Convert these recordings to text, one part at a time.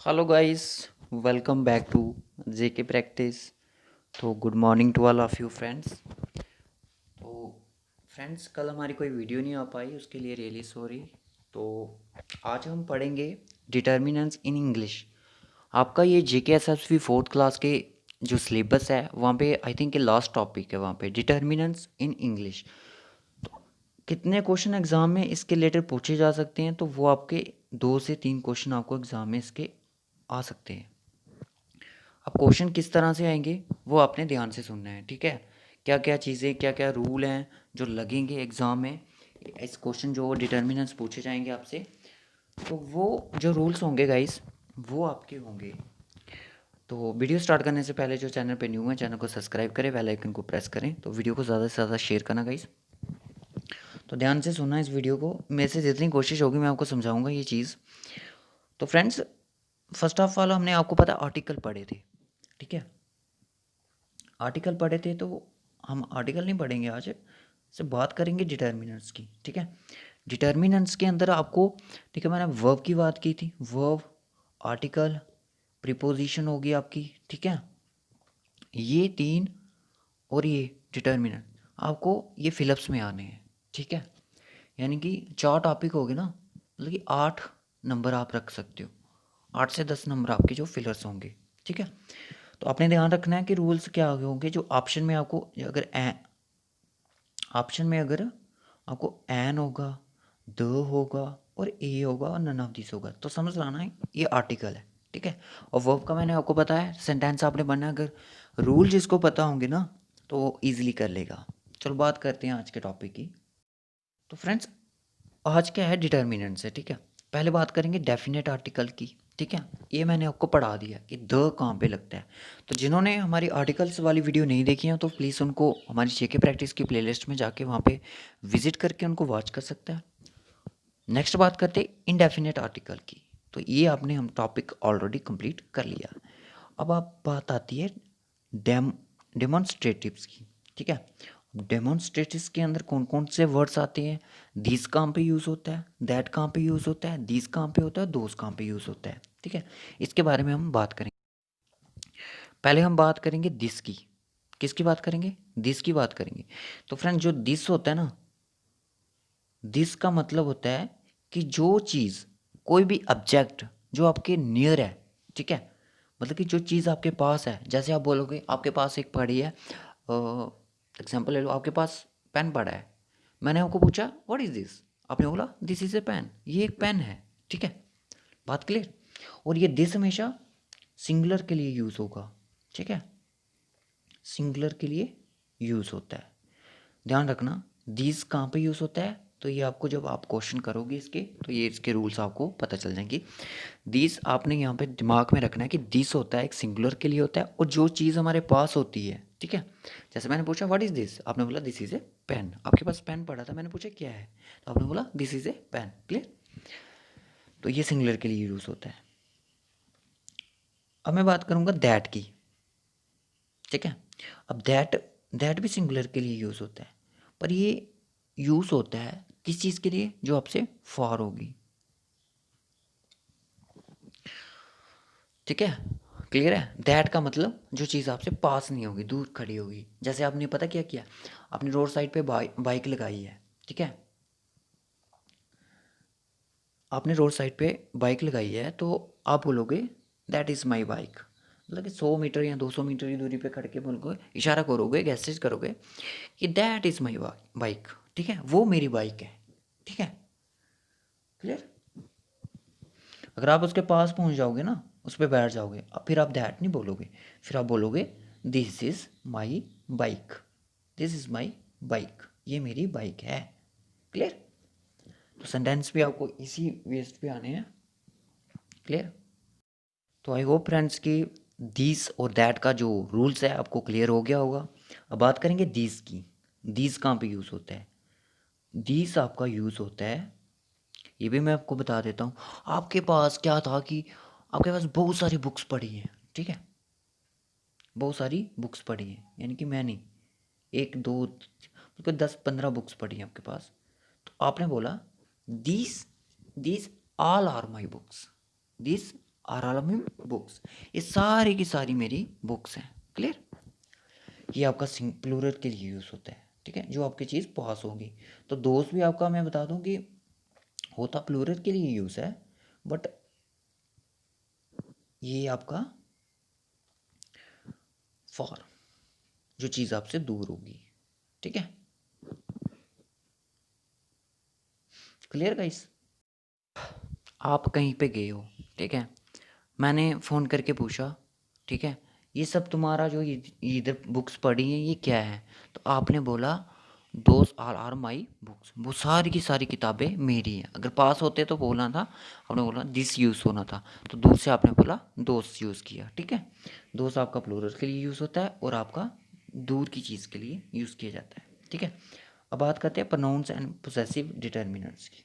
Hello guys, welcome back to JK practice. तो good morning to all of you friends. तो friends, कल हमारी कोई वीडियो नहीं आ पाई, उसके लिए रियली सॉरी। तो आज हम पढ़ेंगे डिटर्मिनेंट्स इन इंग्लिश। आपका ये जेके एसएसवी फोर्थ क्लास के जो सिलेबस है वहाँ पे आई थिंक ये लास्ट टॉपिक है, वहाँ पे डिटर्मिनेंट्स इन इंग्लिश। कितने क्वेश्चन एग्ज़ाम में इसके रिलेटेड पूछे जा सकते हैं, तो वो आपके 2 से 3 क्वेश्चन आपको एग्ज़ाम में इसके आ सकते हैं। अब क्वेश्चन किस तरह से आएंगे वो आपने ध्यान से सुनना है, ठीक है। क्या क्या चीज़ें, क्या क्या रूल हैं जो लगेंगे एग्ज़ाम में, इस क्वेश्चन जो डिटर्मिनेंट्स पूछे जाएंगे आपसे, तो वो जो रूल्स होंगे गाइस वो आपके होंगे। तो वीडियो स्टार्ट करने से पहले जो चैनल पे न्यू है चैनल को सब्सक्राइब करें, बेल आइकन को प्रेस करें, तो वीडियो को ज़्यादा से ज़्यादा शेयर करना गाइस। तो ध्यान से सुनना इस वीडियो को, मेरे से जितनी कोशिश होगी मैं आपको समझाऊंगा ये चीज़। तो फ्रेंड्स, फर्स्ट ऑफ ऑल हमने आपको पता आर्टिकल पढ़े थे, ठीक है। आर्टिकल पढ़े थे तो हम आर्टिकल नहीं पढ़ेंगे आज, से बात करेंगे डिटर्मिनेंट्स की, ठीक है। डिटर्मिनेंट्स के अंदर आपको, ठीक है, मैंने वर्ब की बात की थी, वर्ब, आर्टिकल, प्रीपोजिशन होगी आपकी, ठीक है। ये तीन और ये डिटर्मिनेंट आपको ये फिलअप्स में आने हैं, ठीक है। यानी कि 4 टॉपिक हो गए ना, मतलब कि 8 नंबर आप रख सकते हो, 8 से 10 नंबर आपके जो फिलर्स होंगे, ठीक है। तो आपने ध्यान रखना है कि रूल्स क्या होंगे। जो ऑप्शन में आपको, अगर ऑप्शन में अगर आपको एन होगा, द होगा और ए होगा और नन ऑफ दिस होगा, तो समझ लाना है ये आर्टिकल है, ठीक है। और वर्ब का मैंने आपको बताया, सेंटेंस आपने बनना है। अगर रूल जिसको पता होंगे ना तो वो ईजिली कर लेगा। चलो बात करते हैं आज के टॉपिक की। तो फ्रेंड्स, आज क्या है, डिटर्मिनेंट्स है, ठीक है। पहले बात करेंगे डेफिनेट आर्टिकल की, ठीक है। ये मैंने आपको पढ़ा दिया कि द कहाँ पे लगता है। तो जिन्होंने हमारी आर्टिकल्स वाली वीडियो नहीं देखी है तो प्लीज़ उनको हमारी जेके प्रैक्टिस की प्लेलिस्ट में जाके वहाँ पे विजिट करके उनको वॉच कर सकता है। नेक्स्ट बात करते हैं इनडेफिनेट आर्टिकल की। तो ये आपने हम टॉपिक ऑलरेडी कंप्लीट कर लिया। अब आप बात आती है डेमोन्स्ट्रेटिव्स की, ठीक है। डेमोन्स्ट्रेटिव्स के अंदर कौन कौन से वर्ड्स आते हैं, दिस कहाँ पे यूज़ होता है, दैट कहाँ पे यूज़ होता है, दिस कहाँ पे होता है, दोस कहाँ पे यूज़ होता है, ठीक है। इसके बारे में हम बात करेंगे। पहले हम बात करेंगे दिस की। किसकी बात करेंगे, दिस की बात करेंगे। तो फ्रेंड, जो दिस होता है ना, दिस का मतलब होता है कि जो चीज़, कोई भी ऑब्जेक्ट जो आपके नियर है, ठीक है। मतलब कि जो चीज़ आपके पास है, जैसे आप बोलोगे आपके पास एक पड़ी है, एग्जांपल ले लो, आपके पास पेन पड़ा है। मैंने आपको पूछा व्हाट इज़ दिस, आपने बोला दिस इज़ ए पेन, ये एक पेन है, ठीक है। बात क्लियर। और ये दिस हमेशा सिंगुलर के लिए यूज़ होगा, ठीक है, सिंगुलर के लिए यूज़ होता है। ध्यान रखना दीज कहाँ पे यूज़ होता है, तो ये आपको जब आप क्वेश्चन करोगे इसके, तो ये इसके रूल्स आपको पता चल जाएंगे। दीज आपने यहाँ पे दिमाग में रखना है कि दिस होता है एक सिंगुलर के लिए होता है, और जो चीज़ हमारे पास होती है, ठीक है। जैसे मैंने पूछा व्हाट इज़ दिस, आपने बोला दिस इज़ ए पेन, आपके पास पेन पड़ा था, मैंने पूछा क्या है, तो आपने बोला this is a pen, clear. तो ये सिंगुलर के लिए यूज़ होता है। अब मैं बात करूँगा दैट की, ठीक है। अब दैट भी सिंगुलर के लिए यूज़ होता है, पर ये यूज़ होता है किस चीज़ के लिए, जो आपसे फार होगी, ठीक है। क्लियर है। दैट का मतलब जो चीज़ आपसे पास नहीं होगी, दूर खड़ी होगी। जैसे आपने पता क्या किया, आपने रोड साइड पे बाइक लगाई है, ठीक है। आपने रोड साइड पे बाइक लगाई है, तो आप बोलोगे दैट इज़ माई बाइक। मतलब कि 100 मीटर या 200 मीटर की दूरी पे खड़ के बोलोगे, इशारा करोगे, गैसेज करोगे कि दैट इज़ माई बाइक, ठीक है, वो मेरी बाइक है, ठीक है। क्लियर। अगर आप उसके पास पहुंच जाओगे ना, उस पर बैठ जाओगे, अब फिर आप दैट नहीं बोलोगे, फिर आप बोलोगे this is my bike, this is my bike, ये मेरी बाइक है। क्लियर। तो सेंटेंस भी आपको इसी बेस पे आने हैं। क्लियर। तो आई होप फ्रेंड्स कि दिस और दैट का जो रूल्स है आपको क्लियर हो गया होगा। अब बात करेंगे दिस की। दिस कहाँ पे यूज़ होता है, दिस आपका यूज़ होता है, ये भी मैं आपको बता देता हूँ। आपके पास क्या था कि आपके पास बहुत सारी बुक्स पड़ी हैं, ठीक है, बहुत सारी बुक्स पड़ी हैं, यानी कि मैं नहीं, एक दो, मतलब 10-15 बुक्स पड़ी हैं आपके पास। तो आपने बोला this this all are my books, this are all of me books, ये सारी की सारी मेरी बुक्स हैं। क्लियर? ये आपका प्लूरल के लिए यूज़ होता है, ठीक है, जो आपकी चीज़ पास होगी। तो दोस्त भी आपका मैं बता दूं कि होता प्लूरल के लिए यूज़ है, बट ये आपका फॉर, जो चीज़ आपसे दूर होगी। ठीक है, क्लियर गाइस? आप कहीं पे गए हो, ठीक है, मैंने फ़ोन करके पूछा, ठीक है, ये सब तुम्हारा जो इधर बुक्स पढ़ी हैं ये क्या है? तो आपने बोला दोस्त आर माई बुक्स, वो सारी की सारी किताबें मेरी हैं। अगर पास होते तो बोलना था, आपने बोला दिस यूज़ होना था, तो दूर से आपने बोला दोस्त यूज़ किया। ठीक है, दोस्त आपका प्लूरल के लिए यूज़ होता है और आपका दूर की चीज़ के लिए यूज़ किया जाता है। ठीक है, अब बात करते हैं प्रोनाउंस एंड पोसेसिव डिटर्मिनेंट्स की।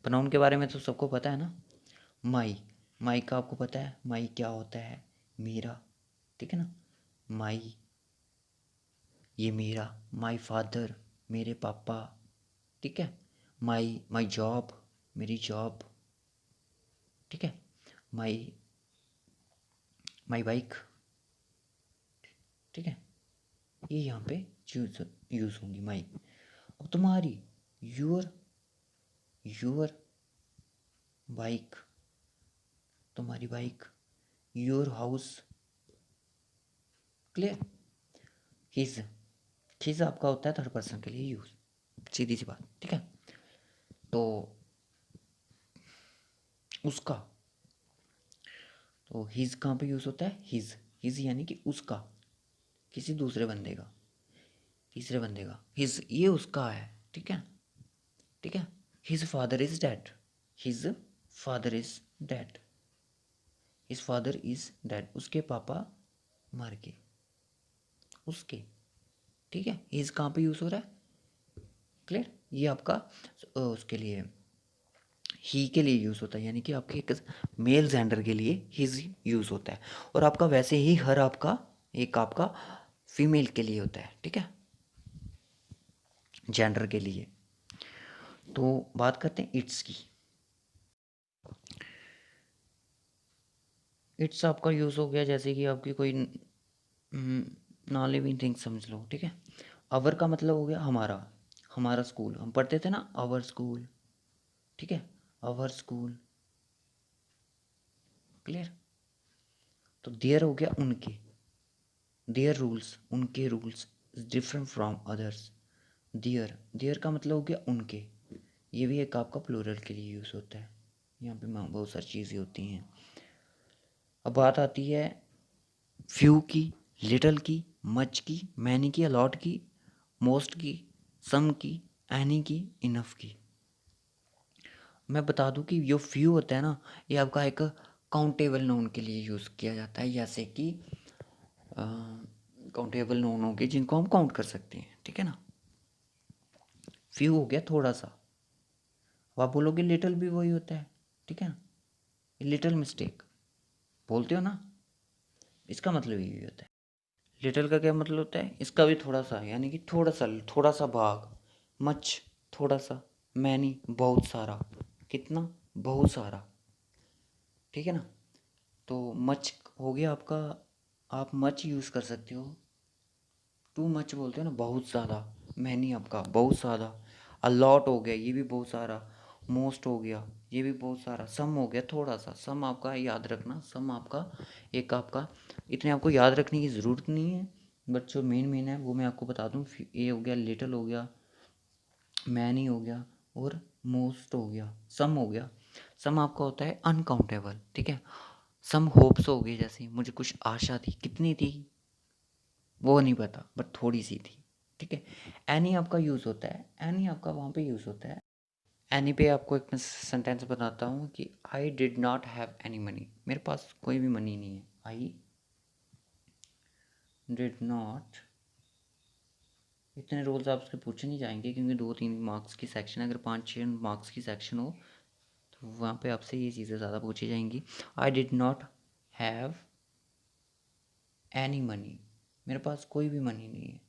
प्रोनाउन के बारे में तो सबको पता है ना, माई, माई का आपको पता है, माई क्या होता है? मेरा, ठीक है ना, माई, ये मेरा, माई फादर, मेरे पापा, ठीक है, माई माई जॉब, मेरी जॉब, ठीक है, माई माई बाइक, ठीक है, ये यहाँ पे यूज़ होंगी माई। अब तुम्हारी योर, योर बाइक, तुम्हारी bike, your house. Clear? His, his आपका होता है थर्ड पर्सन के लिए यूज़, सीधी सी बात। ठीक है, तो उसका, तो हिज कहाँ पे यूज़ होता है? हिज, हिज यानी कि उसका, किसी दूसरे बंदे का, तीसरे बंदे का, हिज ये उसका है। ठीक है, ठीक है, his father is dead, his father is dead, his father is dead, उसके पापा मर गए, उसके। ठीक है, हिज कहाँ पे यूज़ हो रहा है? क्लियर? ये आपका उसके लिए, ही के लिए यूज़ होता है, यानी कि आपके एक मेल जेंडर के लिए हिज यूज़ होता है, और आपका वैसे ही हर आपका एक आपका फीमेल के लिए होता है। ठीक है, जेंडर के लिए। तो बात करते हैं इट्स की। इट्स आपका यूज़ हो गया जैसे कि आपकी कोई नॉन लिविंग थिंग समझ लो। ठीक है, अवर का मतलब हो गया हमारा, हमारा स्कूल, हम पढ़ते थे ना अवर स्कूल। ठीक है, अवर स्कूल। क्लियर? तो देयर हो गया उनके, देयर रूल्स, उनके rules is different from others. Their, their का मतलब हो गया उनके, ये भी एक आपका प्लूरल के लिए यूज़ होता है। यहाँ पे बहुत सारी चीज़ें होती हैं। अब बात आती है फ्यू की, लिटल की, मच की, मैनी की, अलॉट की, मोस्ट की, सम की, एनी की, इनफ की। मैं बता दूं कि जो फ्यू होता है ना, ये आपका एक काउंटेबल नाउन के लिए यूज़ किया जाता है, जैसे कि काउंटेबल नाउन हो गए जिनको हम काउंट कर सकते हैं। ठीक है ना, फ्यू हो गया थोड़ा सा। अब आप बोलोगे लिटल भी वही होता है, ठीक है ना, लिटल मिस्टेक बोलते हो ना, इसका मतलब यही होता है। लिटिल का क्या मतलब होता है? इसका भी थोड़ा सा, यानी कि थोड़ा सा भाग। मच, थोड़ा सा। मैनी, बहुत सारा। कितना? बहुत सारा। ठीक है ना, तो मच हो गया आपका, आप मच यूज़ कर सकते हो, टू मच बोलते हो ना, बहुत ज़्यादा। मैनी आपका बहुत ज़्यादा। अलॉट हो गया, ये भी बहुत सारा। मोस्ट हो गया, ये भी बहुत सारा। सम हो गया थोड़ा सा। सम आपका याद रखना, सम आपका एक आपका, इतने आपको याद रखने की ज़रूरत नहीं है, बट जो मेन मेन है वो मैं आपको बता दूँ। ये हो गया, लिटिल हो गया, मैनी हो गया, और मोस्ट हो गया, सम हो गया। सम आपका होता है अनकाउंटेबल। ठीक है, सम होप्स हो गई, जैसे मुझे कुछ आशा थी, कितनी थी वो नहीं पता, बट थोड़ी सी थी। ठीक है, एनी आपका यूज़ होता है, एनी आपका वहाँ पे यूज़ होता है। एनी पे आपको एक मैं सेंटेंस बताता हूँ कि I did not have any money, मेरे पास कोई भी मनी नहीं है। आई डिड नॉट, इतने रोल्स आपसे पूछे नहीं जाएंगे क्योंकि 2-3 मार्क्स की सेक्शन, अगर 5-6 मार्क्स की सेक्शन हो तो वहाँ पे आपसे ये चीज़ें ज़्यादा पूछी जाएंगी। I did not have any money, मेरे पास कोई भी मनी नहीं है।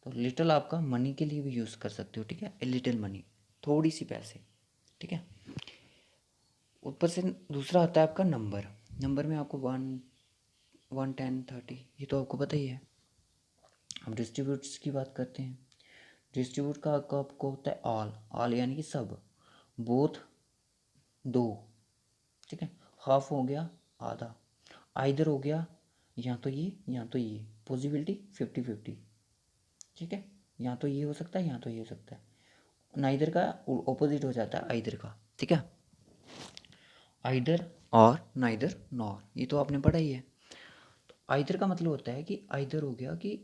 तो लिटिल आपका मनी के लिए भी यूज़ कर सकते हो। ठीक है, ए लिटिल मनी, थोड़ी सी पैसे। ठीक है, ऊपर से दूसरा आता है आपका नंबर। नंबर में आपको 1 10 30, ये तो आपको पता ही है। हम डिस्ट्रीब्यूट्स की बात करते हैं। डिस्ट्रीब्यूट का आपको होता है ऑल। ऑल यानी कि सब, बोथ दो, ठीक है। हाफ हो गया आधा, आइदर हो गया या तो ये या तो ये, पॉसिबिलिटी 50-50, ठीक है। या तो ये हो सकता है या तो ये हो सकता है। नाइदर का ऑपोजिट हो जाता है आइदर का, ठीक है। आइदर और नाइदर नॉर, ये तो आपने पढ़ा ही है। तो आइदर का मतलब होता है कि आइदर हो गया कि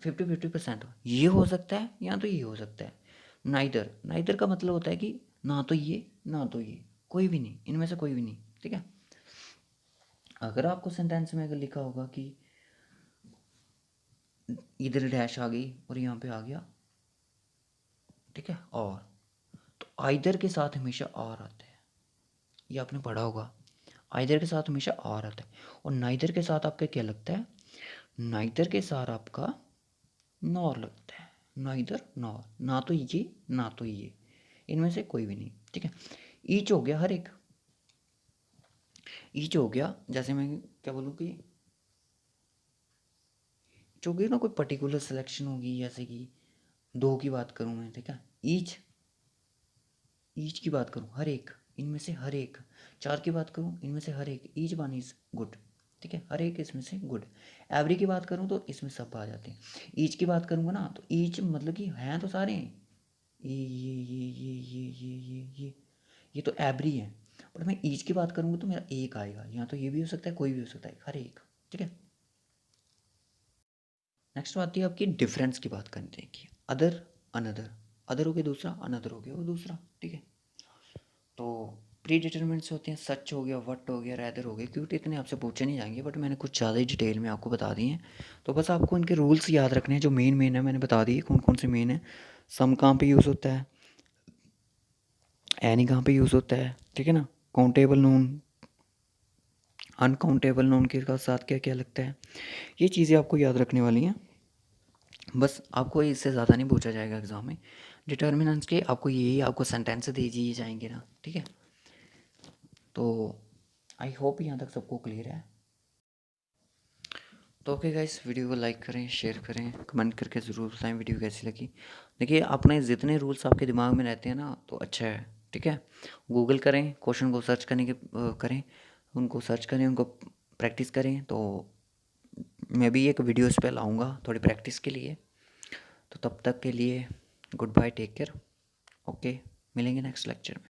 50-50% ये हो सकता है या तो ये हो सकता है। नाइदर, नाइदर का मतलब होता है कि ना तो ये ना तो ये, कोई भी नहीं, इनमें से कोई भी नहीं, ठीक है। अगर आपको सेंटेंस में अगर लिखा होगा कि इधर डैश आ गई और यहाँ पे आ गया, ठीक है, और, तो आइदर के साथ हमेशा और आता है, ये आपने पढ़ा होगा। आइदर के साथ हमेशा और आता है। और नाइदर के साथ आपका क्या लगता है? नाइदर के साथ आपका नॉर लगता है। नाइदर नॉर, ना तो ये ना तो ये, इनमें से कोई भी नहीं, ठीक है। ईच हो गया हर एक। ईच हो गया, जैसे मैं क्या बोलूँ कि जो होगी ना कोई पर्टिकुलर सिलेक्शन होगी, जैसे कि दो की बात करूँ मैं, ठीक है। ईच, ईच की बात करूँ हर एक, इनमें से हर एक। चार की बात करूँ, इनमें से हर एक। ईच वन इज गुड, ठीक है, हर एक इसमें से गुड। एवरी की बात करूँ तो इसमें सब आ जाते हैं। ईच की बात करूँगा ना तो ईच मतलब कि हैं तो सारे हैं, ये तो एवरी है। बट मैं ईच की बात करूँगा तो मेरा एक आएगा, यहाँ तो ये भी हो सकता है, कोई भी हो सकता है, हर एक, ठीक है। नेक्स्ट आती है आपकी डिफरेंस की बात करते हैं कि अदर, अनदर। अदर हो गया दूसरा, अनदर हो गया वो दूसरा, ठीक है। तो प्री डिटरमिनेंट्स होते हैं, सच हो गया, वट हो गया, रैदर हो गया, क्योंकि इतने आपसे पूछे नहीं जाएंगे, बट मैंने कुछ ज़्यादा ही डिटेल में आपको बता दिए हैं। तो बस आपको इनके रूल्स याद रखने हैं, जो मेन मेन है मैंने बता दिए कौन कौन से मेन है। सम कहाँ पे यूज़ होता है, एनी कहाँ पे यूज़ होता है, ठीक है ना। काउंटेबल नोन, अनकाउंटेबल नोन के साथ क्या क्या लगता है, ये चीज़ें आपको याद रखने वाली हैं। बस आपको इससे ज़्यादा नहीं पूछा जाएगा एग्ज़ाम में। डिटर्मिनेंट्स के आपको यही आपको सेंटेंस दे दिए जाएंगे ना, ठीक है। तो आई होप यहाँ तक सबको क्लियर है। तो ओके गाइस, वीडियो को लाइक करें, शेयर करें, कमेंट करके ज़रूर बताएं वीडियो कैसी लगी। देखिए, अपने जितने रूल्स आपके दिमाग में रहते हैं ना तो अच्छा है, ठीक है। गूगल करें, क्वेश्चन को सर्च करने के करें, उनको सर्च करें, उनको प्रैक्टिस करें। तो मैं भी एक वीडियोस पे लाऊंगा थोड़ी प्रैक्टिस के लिए। तो तब तक के लिए good bye, take care, okay, मिलेंगे नेक्स्ट लेक्चर में।